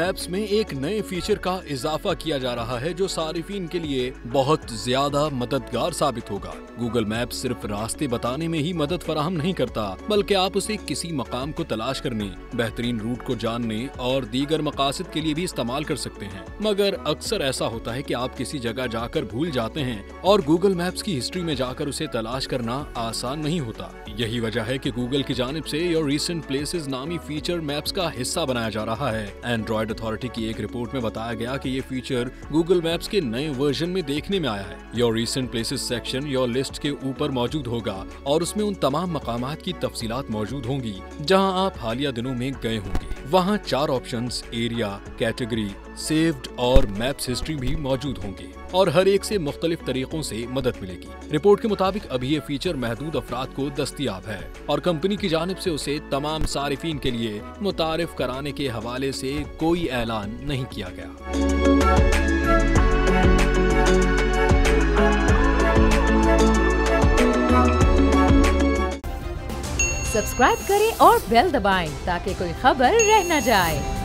Maps में एक नए फीचर का इजाफा किया जा रहा है जो सारिफीन के लिए बहुत ज्यादा मददगार साबित होगा। गूगल मैप्स सिर्फ रास्ते बताने में ही मदद फराहम नहीं करता, बल्कि आप उसे किसी मकाम को तलाश करने, बेहतरीन रूट को जानने और दीगर मकासद के लिए भी इस्तेमाल कर सकते हैं। मगर अक्सर ऐसा होता है कि आप किसी जगह जाकर भूल जाते हैं और गूगल मैप्स की हिस्ट्री में जाकर उसे तलाश करना आसान नहीं होता। यही वजह है कि गूगल की जानिब से योर रीसेंट प्लेसेस नामी फीचर मैप्स का हिस्सा बनाया जा रहा है। एंड्रॉइड अथॉरिटी की एक रिपोर्ट में बताया गया कि ये फीचर गूगल मैप्स के नए वर्जन में देखने में आया है। Your recent places section your list के ऊपर मौजूद होगा और उसमें उन तमाम मकामात की तफसीलात मौजूद होंगी जहां आप हालिया दिनों में गए होंगे। वहां 4 ऑप्शंस एरिया, कैटेगरी, सेव्ड और मैप्स हिस्ट्री भी मौजूद होंगे और हर एक से मुख्तलिफ तरीकों से मदद मिलेगी। रिपोर्ट के मुताबिक अभी ये फीचर महदूद अफराद को दस्तयाब है और कंपनी की जानिब से उसे तमाम सारिफीन के लिए मुतारिफ कराने के हवाले से कोई ऐलान नहीं किया गया। सब्सक्राइब करें और बेल दबाएं ताकि कोई खबर रह न जाए।